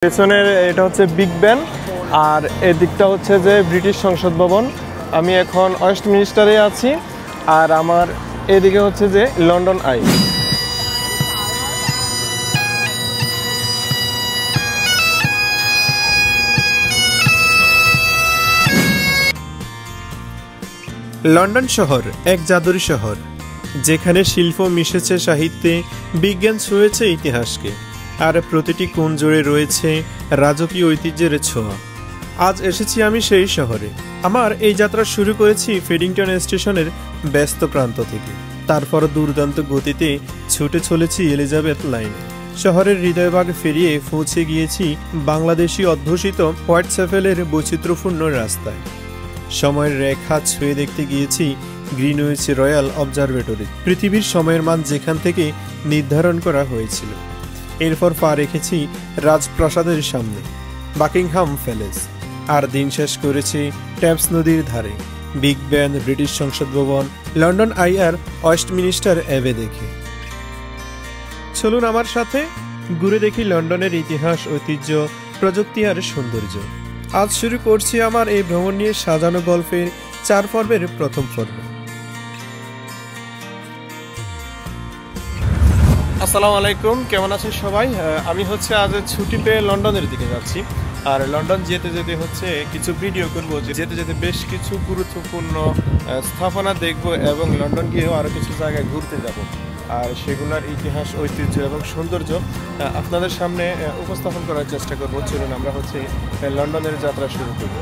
পেছনের এটা হচ্ছে বিগ ব্যান আর এদিকটা হচ্ছে যে ব্রিটিশ সংসদ ভবন। আমি এখন ওয়েস্টমিনিস্টারে আছি আর আমার এদিকে হচ্ছে যে লন্ডন আই। লন্ডন শহর এক জাদুর শহর, যেখানে শিল্প মিশেছে সাহিত্যে, বিজ্ঞান ছুঁয়েছে ইতিহাসকে, আর প্রতিটি কোণ জুড়ে রয়েছে রাজকীয় ঐতিহ্যের ছোঁয়া। আজ এসেছি আমি সেই শহরে। আমার এই যাত্রা শুরু করেছি ফেডিংটন স্টেশনের ব্যস্ত প্রান্ত থেকে, তারপর দুর্দান্ত গতিতে ছুটে চলেছি এলিজাবেথ লাইন। শহরের হৃদয়ভাগ ফেরিয়ে পৌঁছে গিয়েছি বাংলাদেশি অধ্যুষিত হোয়াইটচ্যাপেলের বৈচিত্র্যপূর্ণ রাস্তায়। সময়ের রেখা ছুঁয়ে দেখতে গিয়েছি গ্রিনউইচ রয়্যাল অবজারভেটরি, পৃথিবীর সময়ের মান যেখান থেকে নির্ধারণ করা হয়েছিল। এরপর পা রেখেছি রাজপ্রাসাদের সামনে, বাকিংহাম প্যালেস, আর দিন শেষ করেছি টেমস নদীর ধারে, বিগ ব্যান, ব্রিটিশ সংসদ ভবন, লন্ডন আই আর ওয়েস্টমিনিস্টার অ্যাবে দেখে। চলুন আমার সাথে ঘুরে দেখি লন্ডনের ইতিহাস, ঐতিহ্য, প্রযুক্তি আর সৌন্দর্য। আজ শুরু করছি আমার এই ভ্রমণ নিয়ে সাজানো গল্পের 4 পর্বের প্রথম পর্ব। আসসালামু আলাইকুম, কেমন আছেন সবাই? আমি হচ্ছে আজ ছুটি পেয়ে লন্ডনের দিকে যাচ্ছি। আর লন্ডন যেতে যেতে হচ্ছে কিছু ভিডিও করবো, যেতে যেতে বেশ কিছু গুরুত্বপূর্ণ স্থাপনা দেখব এবং লন্ডন গিয়েও আরও কিছু জায়গায় ঘুরতে যাব। আর সেগুলোর ইতিহাস, ঐতিহ্য এবং সৌন্দর্য আপনাদের সামনে উপস্থাপন করার চেষ্টা করবো। চলুন আমরা হচ্ছে লন্ডনের যাত্রা শুরু করব।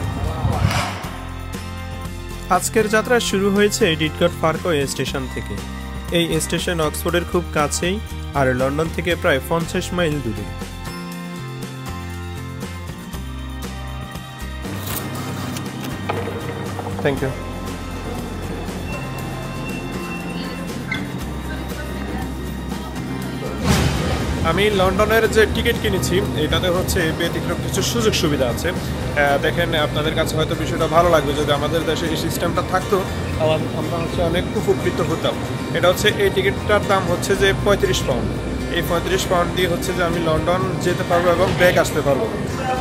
আজকের যাত্রা শুরু হয়েছে ডিডকট পার্কওয়ে স্টেশন থেকে। এই স্টেশন অক্সফোর্ডের খুব কাছেই আর লন্ডন থেকে প্রায় 50 মাইল দূরে। Thank you. আমি লন্ডনের যে টিকিট কিনেছি এটাতে হচ্ছে ব্যতিক্রম কিছু সুযোগ সুবিধা আছে। দেখেন, আপনাদের কাছে হয়তো বিষয়টা ভালো লাগবে। যদি আমাদের দেশে এই সিস্টেমটা থাকতো আমরা হচ্ছে অনেক উপকৃত হতাম। এটা হচ্ছে এই টিকিটটার দাম হচ্ছে যে 35 পাউন্ড। এই 35 পাউন্ড দিয়ে হচ্ছে যে আমি লন্ডন যেতে পারবো এবং ব্যাক আসতে পারবো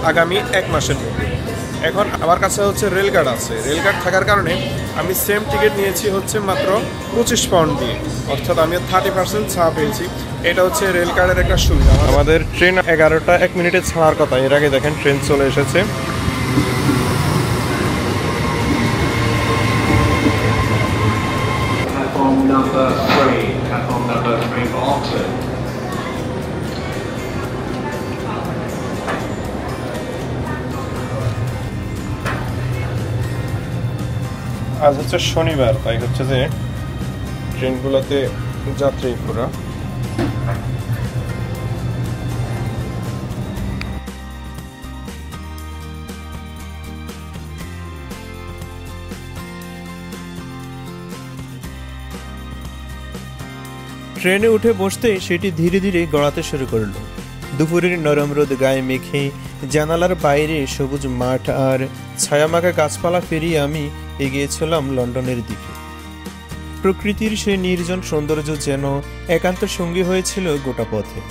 আগামী 1 মাসের মধ্যে। এখন আমার কাছে হচ্ছে রেল কার্ড আছে। রেল কার্ড থাকার কারণে আমি সেম টিকিট নিয়েছি হচ্ছে মাত্র 25 পাউন্ড দিয়ে, অর্থাৎ আমি 30% ছাড় পেয়েছি। এটা হচ্ছে রেল কার্ডের একটা সুবিধা। আমাদের ট্রেন 11টা 1 মিনিটে ছাড়ার কথা, এর আগে দেখেন ট্রেন চলে এসেছে। আজ হচ্ছে শনিবার, তাই হচ্ছে যে ট্রেনগুলোতে যাত্রী পুরা। ট্রেনে উঠে বসতেই সেটি ধীরে ধীরে গড়াতে শুরু করলো। দুপুরের নরম রোদ গায়ে মেখে জানালার বাইরে সবুজ মাঠ আর ছায়ামাখা গাছপালা পেরিয়ে আমি এগিয়েছিলাম লন্ডনের দিকে। প্রকৃতির সেই নির্জন সৌন্দর্য যেন একান্ত সঙ্গী হয়েছিল গোটা পথে।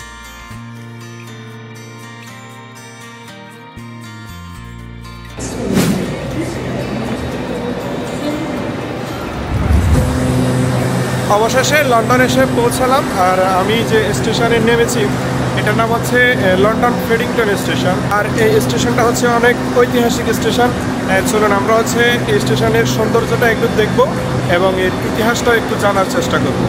অবশেষে লন্ডন এসে পৌঁছালাম। আর আমি যে স্টেশনে নেমেছি এটার নাম হচ্ছে লন্ডন ফেডিংটন স্টেশন। আর এই স্টেশনটা হচ্ছে অনেক ঐতিহাসিক স্টেশন। চলুন আমরা হচ্ছে এই স্টেশনের সৌন্দর্যটা একটু দেখব এবং এর ইতিহাসটা একটু জানার চেষ্টা করব।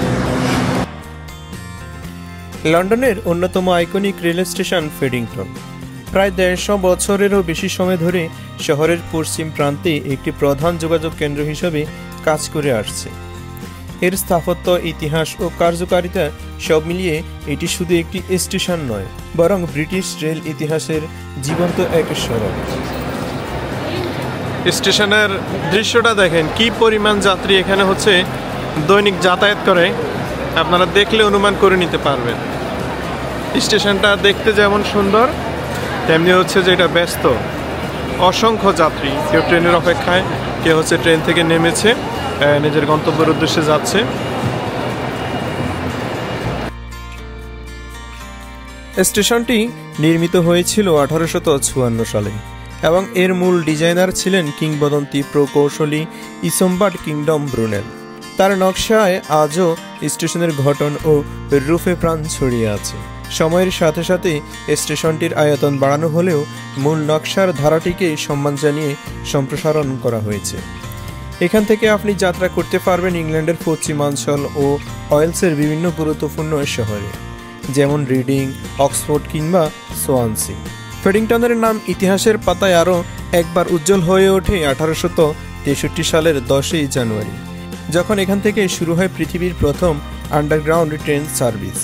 লন্ডনের অন্যতম আইকনিক রেল স্টেশন ফেডিংটন প্রায় 150 বছরেরও বেশি সময় ধরে শহরের পশ্চিম প্রান্তে একটি প্রধান যোগাযোগ কেন্দ্র হিসেবে কাজ করে আসছে। এর স্থাপত্য, ইতিহাস ও কার্যকারিতা সব মিলিয়ে এটি শুধু একটি স্টেশন নয়, বরং ব্রিটিশ রেল ইতিহাসের জীবন্ত এক স্মরণ। স্টেশনের দৃশ্যটা দেখেন, কি পরিমাণ যাত্রী এখানে হচ্ছে দৈনিক যাতায়াত করে, আপনারা দেখলে অনুমান করে নিতে পারবেন। স্টেশনটা দেখতে যেমন সুন্দর, তেমনি হচ্ছে যে এটা ব্যস্ত। অসংখ্য যাত্রী, কেউ ট্রেনের অপেক্ষায়, কেউ হচ্ছে ট্রেন থেকে নেমেছে নিজের গন্তব্যের উদ্দেশ্যে যাচ্ছে। স্টেশনটি নির্মিত হয়েছিল 1854 সালে এবং এর মূল ডিজাইনার ছিলেন কিংবদন্তি প্রকৌশলী ইসম্বার্ট কিংডম ব্রুনেল। তার নকশায় আজও স্টেশনের গঠন ও রূপে প্রাণ ছড়িয়ে আছে। সময়ের সাথে সাথে স্টেশনটির আয়তন বাড়ানো হলেও মূল নকশার ধারাটিকে সম্মান জানিয়ে সম্প্রসারণ করা হয়েছে। এখান থেকে আপনি যাত্রা করতে পারবেন ইংল্যান্ডের পশ্চিমাঞ্চল ও ওয়েলসের বিভিন্ন গুরুত্বপূর্ণ শহরে, যেমন রিডিং, অক্সফোর্ড কিংবা সোয়ানসি। ফেডিংটনের নাম ইতিহাসের পাতায় আরও একবার উজ্জ্বল হয়ে ওঠে 1863 সালের 10ই জানুয়ারি, যখন এখান থেকে শুরু হয় পৃথিবীর প্রথম আন্ডারগ্রাউন্ড ট্রেন সার্ভিস।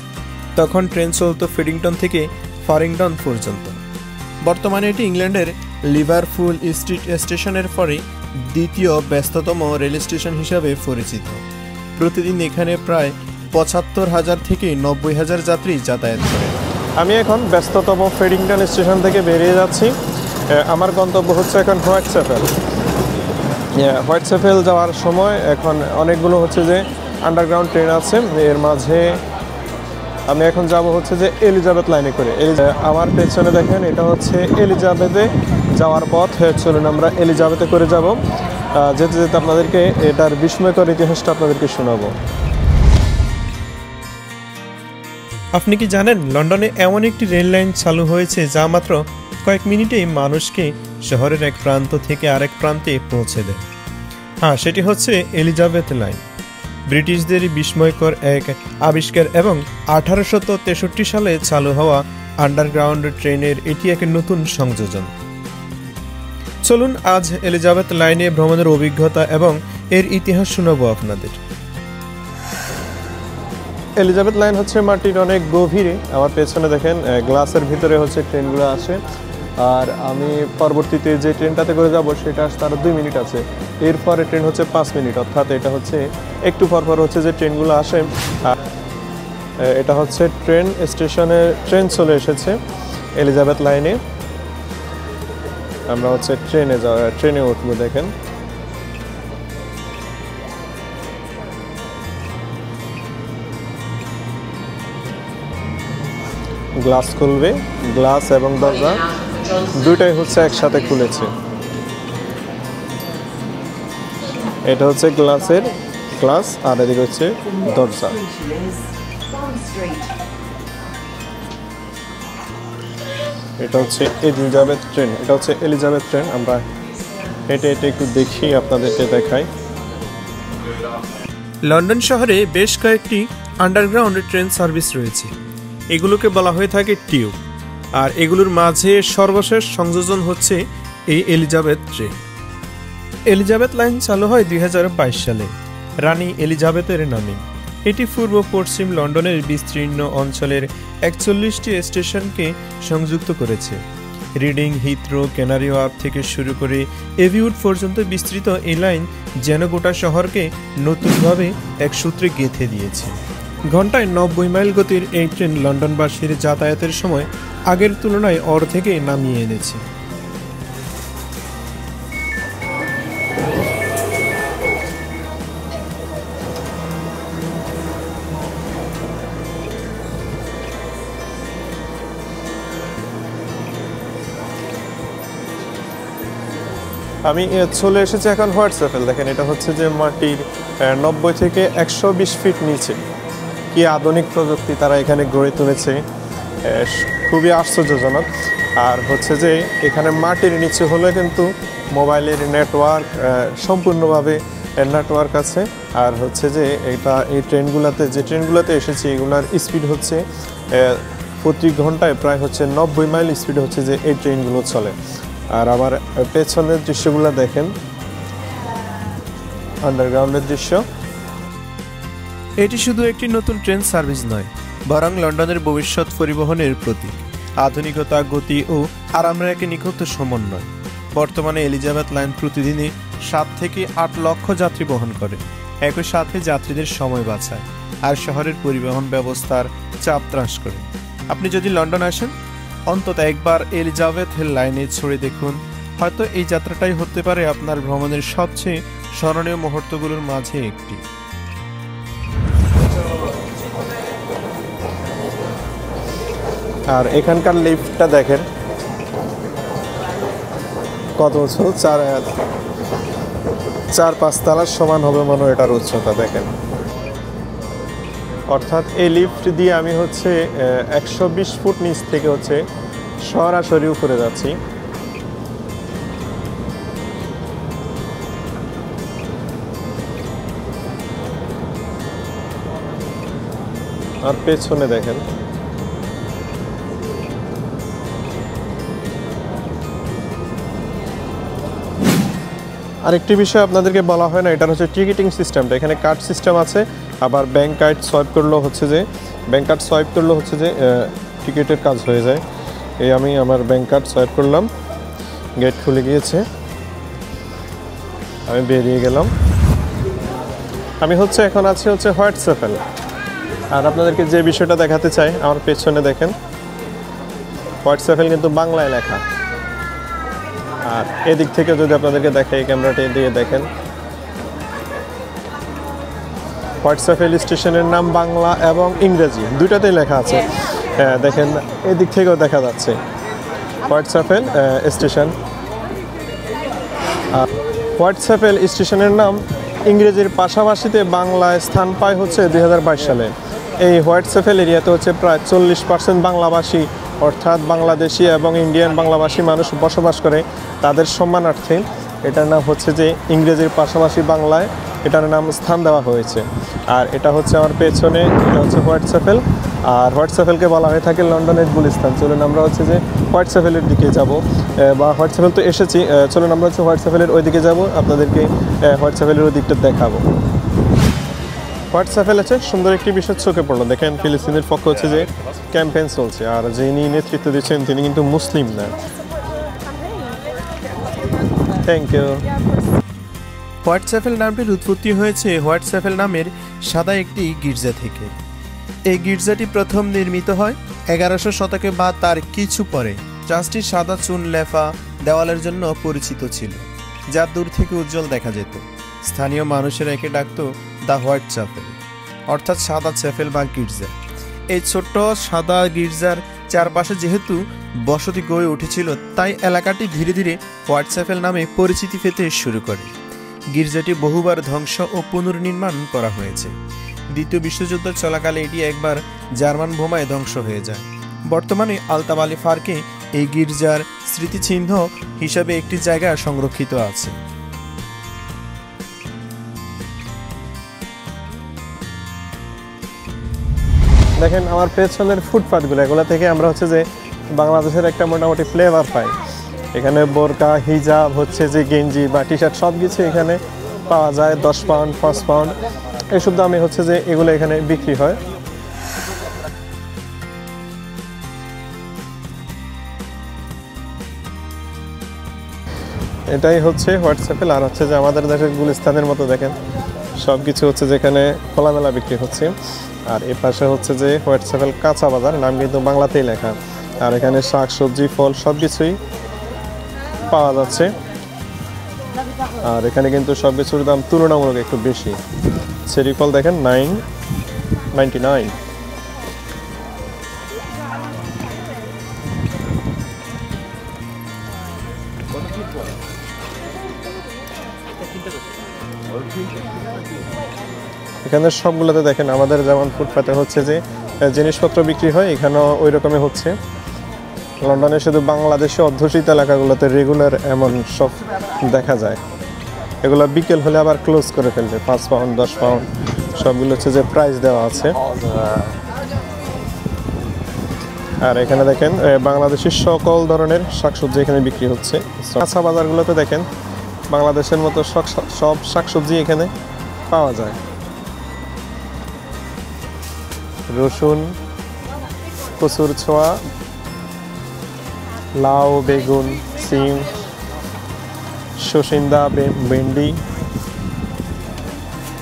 তখন ট্রেন চলত ফেডিংটন থেকে ফারিংটন পর্যন্ত। বর্তমানে এটি ইংল্যান্ডের লিভারপুল স্ট্রিট স্টেশনের পরে দ্বিতীয় ব্যস্ততম রেল স্টেশন হিসাবে পরিচিত। প্রতিদিন এখানে প্রায় 75,000 থেকে 90,000 যাত্রী যাতায়াত করে। আমি এখন ব্যস্ততম ফেডিংটন স্টেশন থেকে বেরিয়ে যাচ্ছি। আমার গন্তব্য হচ্ছে এখন হোয়াইটচ্যাপেল যাওয়ার সময় এখন অনেকগুলো হচ্ছে যে আন্ডারগ্রাউন্ড ট্রেন আছে। এর মাঝে আমি এখন যাব হচ্ছে যে এলিজাবেথ লাইনে করে। আমার পেছনে দেখেন, এটা হচ্ছে এলিজাবেথে যাওয়ার পথ। চলুন আমরা এলিজাবেথে করে যাব। যেতে যেতে আপনাদেরকে এটার বিস্ময়কর ইতিহাসটা আপনাদেরকে শোনাবো। আপনি কি জানেন, লন্ডনে এমন একটি রেল লাইন চালু হয়েছে যা মাত্র কয়েক মিনিটেই মানুষকে শহরের এক প্রান্ত থেকে আরেক প্রান্তে পৌঁছে দেয়? হ্যাঁ, সেটি হচ্ছে এলিজাবেথ লাইন। ব্রিটিশদের বিস্ময়কর এক আবিষ্কার এবং 1863 সালে চালু হওয়া আন্ডারগ্রাউন্ড ট্রেনের এটি এক নতুন সংযোজন। চলুন আজ এলিজাবেথ লাইনে ভ্রমণের অভিজ্ঞতা এবং এর ইতিহাস শোনাবো আপনাদের। এলিজাবেথ লাইন হচ্ছে মাটির অনেক গভীরে। আমার পেছনে দেখেন গ্লাসের ভিতরে হচ্ছে ট্রেনগুলো আসে। আর আমি পরবর্তীতে যে ট্রেনটাতে করে যাব সেটা আসতে আরও 2 মিনিট আছে। এরপরে ট্রেন হচ্ছে 5 মিনিট, অর্থাৎ এটা হচ্ছে একটু পরপর হচ্ছে যে ট্রেনগুলো আসে। এটা হচ্ছে ট্রেন স্টেশনে ট্রেন চলে এসেছে এলিজাবেথ লাইনে। আমরা হচ্ছে ট্রেনে উঠবো। দেখেন গ্লাস খুলবে, গ্লাস এবং দরজা দুইটাই হচ্ছে একসাথে খুলেছে। এটা হচ্ছে গ্লাসের গ্লাস আর এদিকে হচ্ছে দরজা। এটা হচ্ছে এলিজাবেথ ট্রেন। আমরা হেঁটে হেঁটে একটু দেখি, আপনাদেরকে দেখাই। লন্ডন শহরে বেশ কয়েকটি আন্ডারগ্রাউন্ড ট্রেন সার্ভিস রয়েছে। এগুলোকে বলা হয়ে থাকে টিউব, আর এগুলোর মাঝে সর্বশেষ সংযোজন হচ্ছে এই এলিজাবেথ ট্রেন। এলিজাবেথ লাইন চালু হয় 2022 সালে রানী এলিজাবেথের নামে। এটি পূর্ব পশ্চিম লন্ডনের বিস্তীর্ণ অঞ্চলের 41টি স্টেশনকে সংযুক্ত করেছে। রিডিং, হিথ্রো, ক্যানারি ওয়ার্ফ থেকে শুরু করে এভিউড পর্যন্ত বিস্তৃত এই লাইন যেন গোটা শহরকে নতুনভাবে এক সূত্রে গেঁথে দিয়েছে। ঘন্টায় 90 মাইল গতির এই ট্রেন লন্ডনবাসীর যাতায়াতের সময় আগের তুলনায় অর্ধেকে নামিয়ে এনেছে। আমি চলে এসেছি এখন হোয়াইটচ্যাপেল। দেখেন, এটা হচ্ছে যে মাটির 90 থেকে 120 ফিট নিচে। কি আধুনিক প্রযুক্তি তারা এখানে গড়ে তুলেছে, খুবই আশ্চর্যজনক। আর হচ্ছে যে এখানে মাটির নিচে হলে কিন্তু মোবাইলের নেটওয়ার্ক সম্পূর্ণভাবে নেটওয়ার্ক আছে। আর হচ্ছে যে এই ট্রেনগুলোতে এসেছি, এগুলার স্পিড হচ্ছে প্রতি ঘন্টায় প্রায় হচ্ছে 90 মাইল স্পিড হচ্ছে যে এই ট্রেনগুলো চলে। আর আমার পেছনের দৃশ্যগুলো দেখেন, আন্ডারগ্রাউন্ডের দৃশ্য। এটি শুধু একটি নতুন ট্রেন সার্ভিস নয়, বরং লন্ডনের ভবিষ্যৎ পরিবহনের প্রতীক। আধুনিকতা, গতি ও আরামের এক নিখুঁত সমন্বয়। বর্তমানে এলিজাবেথ লাইন প্রতিদিনই 7 থেকে 8 লক্ষ যাত্রী বহন করে। একই সাথে যাত্রীদের সময় বাঁচায় আর শহরের পরিবহন ব্যবস্থার চাপ হ্রাস করে। আপনি যদি লন্ডন আসেন, অন্তত একবার এলিজাবেথ লাইনে ছড়ে দেখুন। হয়তো এই যাত্রাটাই হতে পারে আপনার ভ্রমণের সবচেয়ে স্মরণীয় মুহূর্তগুলোর মাঝে একটি। আর এখানকার লিফটটা দেখেন কত উঁচু, 4-5 তলার সমান হবে মনে হয় এটার উচ্চতা দেখেন। অর্থাৎ এই লিফট দিয়ে আমি হচ্ছে 120 ফুট নিচ থেকে হচ্ছে সরাসরি উপরে যাচ্ছি। আর পেছনে দেখেন আরেকটি বিষয় আপনাদেরকে বলা হয় না, এটা হচ্ছে টিকিটিং সিস্টেমটা। এখানে কার্ড সিস্টেম আছে, আবার ব্যাংক কার্ড সোয়াইপ করলেও হচ্ছে যে টিকিটের কাজ হয়ে যায়। এই আমি আমার ব্যাংক কার্ড সোয়াইপ করলাম, গেট খুলে গিয়েছে, আমি বেরিয়ে গেলাম। আমি এখন আছি হোয়াইট চ্যাপেল। আর আপনাদেরকে যে বিষয়টা দেখাতে চাই, আমার পেছনে দেখেন হোয়াইট চ্যাপেল কিন্তু বাংলায় লেখা। আর এদিক থেকে যদি আপনাদেরকে দেখাই, ক্যামেরাটি দিয়ে দেখেন, হোয়াইট চ্যাপেল স্টেশনের নাম বাংলা এবং ইংরেজি দুইটাতেই লেখা আছে। হ্যাঁ দেখেন, এদিক থেকেও দেখা যাচ্ছে হোয়াইট চ্যাপেল স্টেশন। আর হোয়াইট চ্যাপেল স্টেশনের নাম ইংরেজির পাশাপাশিতে বাংলায় স্থান পায় হচ্ছে 2022 সালে। এই হোয়াইট চ্যাপেল এরিয়াতে হচ্ছে প্রায় 40% বাংলাভাষী, অর্থাৎ বাংলাদেশি এবং ইন্ডিয়ান বাংলাভাষী মানুষ বসবাস করে। তাদের সম্মানার্থে এটার নাম হচ্ছে যে ইংরেজির পাশাপাশি বাংলায় এটার নাম স্থান দেওয়া হয়েছে। আর এটা হচ্ছে আমার পেছনে, এটা হচ্ছে হোয়াইট চ্যাপেল। আর হোয়াইট চ্যাপেলকে বলা হয়ে থাকে লন্ডনের গুলিস্তান। চলুন আমরা হচ্ছে যে হোয়াইট চ্যাপেলের দিকে যাব, বা হোয়াইট চ্যাপেল তো এসেছি, চলুন আমরা হচ্ছে হোয়াইট চ্যাপেলের ওই দিকে যাব, আপনাদেরকে হোয়াইট চ্যাপেলের ওই দিকটা দেখাবো। হোয়াইট চ্যাপেল আছে সুন্দর একটি বিষয় চোখে পড়লো, দেখেন ফিলিস্তিনের পক্ষে হচ্ছে যে ক্যাম্পেইন চলছে, আর যিনি নেতৃত্ব দিচ্ছেন তিনি কিন্তু মুসলিম না। Thank you. হোয়াইট চ্যাপেল নামটির উৎপত্তি হয়েছে হোয়াইট চ্যাপেল নামের সাদা একটি গির্জা থেকে। এই গির্জাটি প্রথম নির্মিত হয় 1100 শতকে বা তার কিছু পরে। চার্চটি সাদা চুন লেফা দেওয়ালের জন্য পরিচিত ছিল, যা দূর থেকে উজ্জ্বল দেখা যেত। স্থানীয় মানুষেরা একে ডাকত দ্য হোয়াইট চ্যাপেল, অর্থাৎ সাদা চ্যাপেল বা গির্জা। এই ছোট্ট সাদা গির্জার চারপাশে যেহেতু বসতি গড়ে উঠেছিল, তাই এলাকাটি ধীরে ধীরে হোয়াইট চ্যাপেল নামে পরিচিতি পেতে শুরু করে। গির্জাটি বহুবার ধ্বংস ও পুনর্নির্মাণ করা হয়েছে। দ্বিতীয় বিশ্বযুদ্ধ চলাকালে এটি একবার জার্মান বোমায় ধ্বংস হয়ে যায়। বর্তমানে আলতাবালি পার্কে এই গির্জার স্মৃতিচিহ্ন হিসাবে একটি জায়গা সংরক্ষিত আছে। দেখেন আমার পেছনের ফুটপাথগুলো, এগুলো থেকে আমরা হচ্ছে যে বাংলাদেশের একটা মোটামুটি ফ্লেভার পাই। এখানে বোরকা, হিজাব, হচ্ছে যে গেঞ্জি বা টি শার্ট সব কিছু এখানে পাওয়া যায়। 10 পাউন্ড, 5 পাউন্ড এইসব দামে হচ্ছে যে এগুলো এখানে বিক্রি হয়। এটাই হচ্ছে হোয়াইট চ্যাপেল। আর হচ্ছে যে আমাদের দেশের গুলিস্তানের মতো দেখেন সব কিছু হচ্ছে যেখানে খোলামেলা বিক্রি হচ্ছে। আর এ পাশে হচ্ছে যে হোয়াইট চ্যাপেল কাঁচা বাজার, নাম কিন্তু বাংলাতেই লেখা। আর এখানে শাক সবজি ফল সব কিছুই পাওয়া যাচ্ছে। আর এখানে কিন্তু সব কিছুর দাম তুলনামূলক একটু বেশি। চেরি ফল দেখেন 9.99। এখানে সবগুলোতে দেখেন আমাদের যেমন ফুটপাতে হচ্ছে যে জিনিসপত্র বিক্রি হয়, এখানেও ওই রকমই হচ্ছে। লন্ডনে শুধু বাংলাদেশে অধ্যুষিত এলাকাগুলোতে রেগুলার এমন সব দেখা যায়। এগুলো বিকেল হলে আবার ক্লোজ করে ফেলবে। 5 পাউন্ড, 10 পাউন্ড সবগুলো হচ্ছে যে প্রাইস দেওয়া আছে। আর এখানে দেখেন বাংলাদেশের সকল ধরনের শাকসবজি এখানে বিক্রি হচ্ছে। কাঁচা বাজারগুলোতে দেখেন বাংলাদেশের মতো সব শাকসবজি এখানে পাওয়া যায়। রসুন, কচুর ছোয়া, লাউ, বেগুন, সিম, সসিন্দা, ভেন্ডি,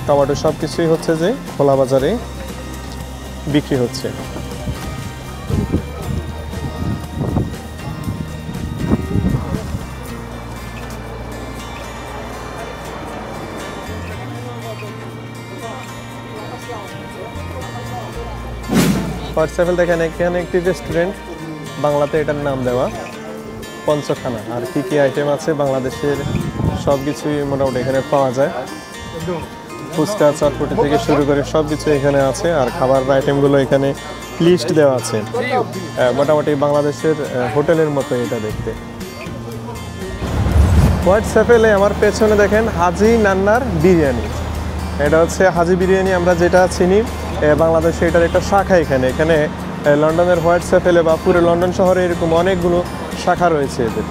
টমেটো সব কিছুই হচ্ছে যে খোলা বাজারে বিক্রি হচ্ছে। হোয়াইট চ্যাপেল দেখেন এখানে একটি রেস্টুরেন্ট, বাংলাতে এটার নাম দেওয়া পঞ্চখানা। আর কি কি আইটেম আছে বাংলাদেশের সব কিছুই মোটামুটি এখানে পাওয়া যায়। ফুচকা চটপটি থেকে শুরু করে সব কিছু এখানে আছে। আর খাবারের আইটেমগুলো এখানে লিস্ট দেওয়া আছে। মোটামুটি বাংলাদেশের হোটেলের মতো এটা দেখতে। হোয়াইট চ্যাপেলে আমার পেছনে দেখেন হাজি নান্নার বিরিয়ানি। এটা হচ্ছে হাজি বিরিয়ানি আমরা যেটা চিনি বাংলাদেশে, এটার একটা শাখা এখানে। এখানে লন্ডনের হোয়াইট চ্যাপেলে বা পুরো লন্ডন শহরে এরকম অনেকগুলো শাখা রয়েছে এদের।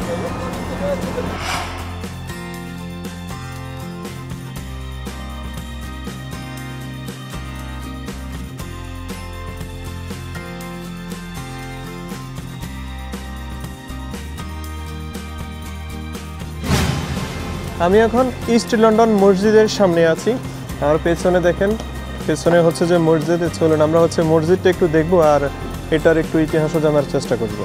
আমি এখন ইস্ট লন্ডন মসজিদের সামনে আছি। আর পেছনে দেখেন, পেছনে হচ্ছে যে মসজিদে। চলুন আমরা হচ্ছে মসজিদটা একটু দেখবো আর এটার একটু ইতিহাসও জানার চেষ্টা করব।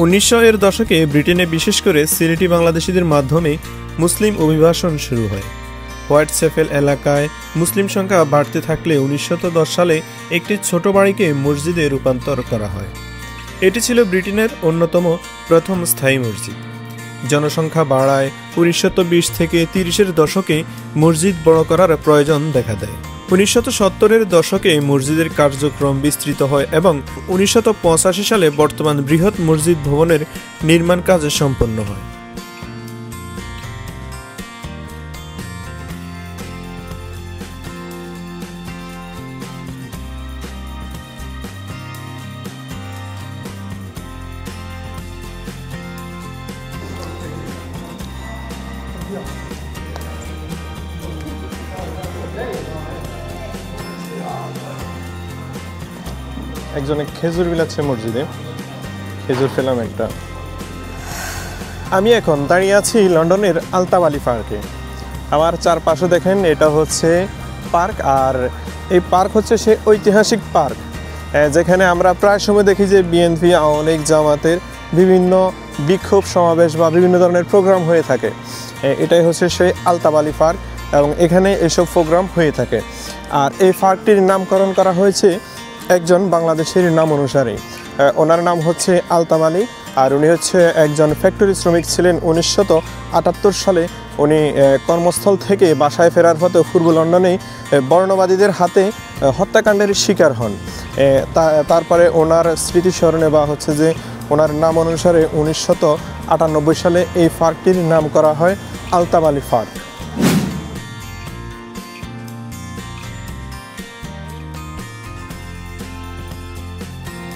1900 এর দশকে ব্রিটেনে বিশেষ করে সিলেটি বাংলাদেশিদের মাধ্যমে মুসলিম অভিবাসন শুরু হয়। হোয়াইট চ্যাপেল এলাকায় মুসলিম সংখ্যা বাড়তে থাকলে 1910 সালে একটি ছোট বাড়িকে মসজিদে রূপান্তর করা হয়। এটি ছিল ব্রিটেনের অন্যতম প্রথম স্থায়ী মসজিদ। জনসংখ্যা বাড়ায় 1920 থেকে 30-এর দশকে মসজিদ বড় করার প্রয়োজন দেখা দেয়। 1970-এর দশকে মসজিদের কার্যক্রম বিস্তৃত হয় এবং 1985 সালে বর্তমান বৃহৎ মসজিদ ভবনের নির্মাণ কাজ সম্পন্ন হয়। একজনে খেজুর বিলাচ্ছে মসজিদে, খেজুর ফেলাম একটা। আমি এখন দাঁড়িয়ে আছি লন্ডনের আলতাবালি পার্কে। আমার চারপাশে দেখেন এটা হচ্ছে পার্ক। আর এই পার্ক হচ্ছে সে ঐতিহাসিক পার্ক যেখানে আমরা প্রায় সময় দেখি যে বিএনপি, আওয়ামী লীগ, জামাতের বিভিন্ন বিক্ষোভ সমাবেশ বা বিভিন্ন ধরনের প্রোগ্রাম হয়ে থাকে। এটাই হচ্ছে সেই আলতাবালি পার্ক এবং এখানে এসব প্রোগ্রাম হয়ে থাকে। আর এই পার্কটির নামকরণ করা হয়েছে একজন বাংলাদেশের নাম অনুসারে। ওনার নাম হচ্ছে আলতাব আলী। আর উনি হচ্ছে একজন ফ্যাক্টরি শ্রমিক ছিলেন। 1978 সালে উনি কর্মস্থল থেকে বাসায় ফেরার পথে পূর্ব লন্ডনে বর্ণবাদীদের হাতে হত্যাকাণ্ডের শিকার হন। তারপরে ওনার স্মৃতিস্মরণে বা হচ্ছে যে ওনার নাম অনুসারে 1998 সালে এই পার্কটির নাম করা হয় আলতাব আলী পার্ক।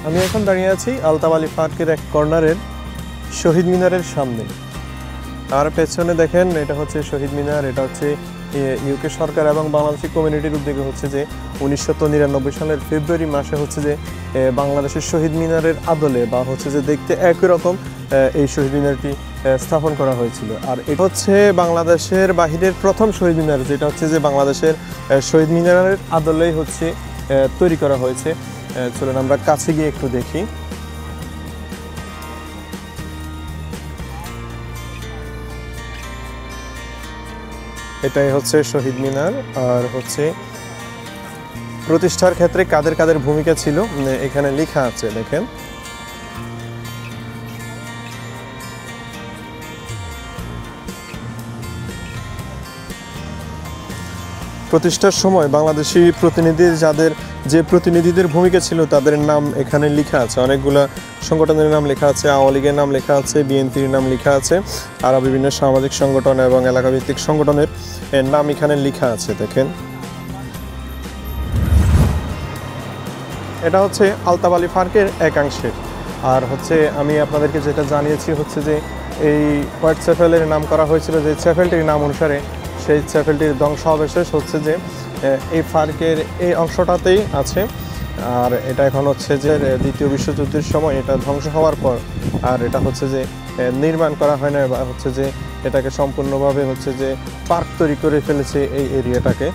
আমি এখন দাঁড়িয়ে আছি আলতাব আলী পার্কের এক কর্নারের শহীদ মিনারের সামনে। আর পেছনে দেখেন এটা হচ্ছে শহীদ মিনার। এটা হচ্ছে ইউকে সরকার এবং বাংলাদেশি কমিউনিটির উদ্যোগে হচ্ছে যে 1999 সালের ফেব্রুয়ারি মাসে হচ্ছে যে বাংলাদেশের শহীদ মিনারের আদলে বা হচ্ছে যে দেখতে একই রকম এই শহীদ মিনারটি স্থাপন করা হয়েছিল। আর এটা হচ্ছে বাংলাদেশের বাহিরের প্রথম শহীদ মিনার, যেটা হচ্ছে যে বাংলাদেশের শহীদ মিনারের আদলেই হচ্ছে তৈরি করা হয়েছে। চলুন আমরা কাছে গিয়ে একটু দেখি। এটাই হচ্ছে শহীদ মিনার। আর হচ্ছে প্রতিষ্ঠার ক্ষেত্রে কাদের কাদের ভূমিকা ছিল এখানে লেখা আছে দেখেন। প্রতিষ্ঠার সময় বাংলাদেশি প্রতিনিধিদের ভূমিকা ছিল তাদের নাম এখানে লেখা আছে। অনেকগুলা সংগঠনের নাম লেখা আছে, আওয়ামী লীগের নাম লেখা আছে, বিএনপির নাম লেখা আছে, আরও বিভিন্ন সামাজিক সংগঠন এবং এলাকাভিত্তিক সংগঠনের নাম এখানে লেখা আছে দেখেন। এটা হচ্ছে আলতাব আলী পার্কের একাংশে। আর হচ্ছে আমি আপনাদেরকে যেটা জানিয়েছি হচ্ছে যে এই হোয়াইট চ্যাপেলের নাম করা হয়েছিল যে চ্যাপেলটির নাম অনুসারে। সেই চ্যাপেলটির ধ্বংসাবশেষ হচ্ছে যে এই পার্কের এই অংশটাতেই আছে। আর এটা এখন হচ্ছে যে দ্বিতীয় বিশ্বযুদ্ধের সময় এটা ধ্বংস হওয়ার পর আর এটা হচ্ছে যে নির্মাণ করা হয় না, বা হচ্ছে যে এটাকে সম্পূর্ণভাবে হচ্ছে যে পার্ক তৈরি করে ফেলেছে এই এরিয়াটাকে।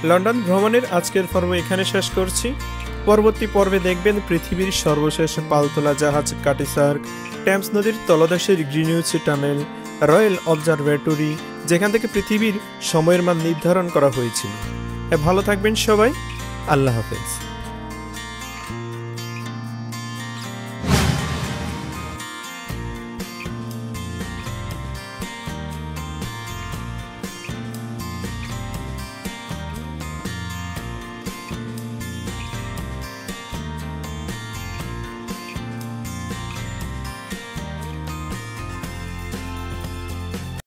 লন্ডন ভ্রমণের আজকের পর্ব এখানে শেষ করছি। পরবর্তী পর্বে দেখবেন পৃথিবীর সর্বশেষ পালতোলা জাহাজ কাটিসার্ক টেমস নদীর তলদেশের গ্রিনউইচ টানেল, রয়্যাল অবজারভেটরি, যেখান থেকে পৃথিবীর সময়ের মান নির্ধারণ করা হয়েছিল। ভালো থাকবেন সবাই, আল্লাহ হাফেজ।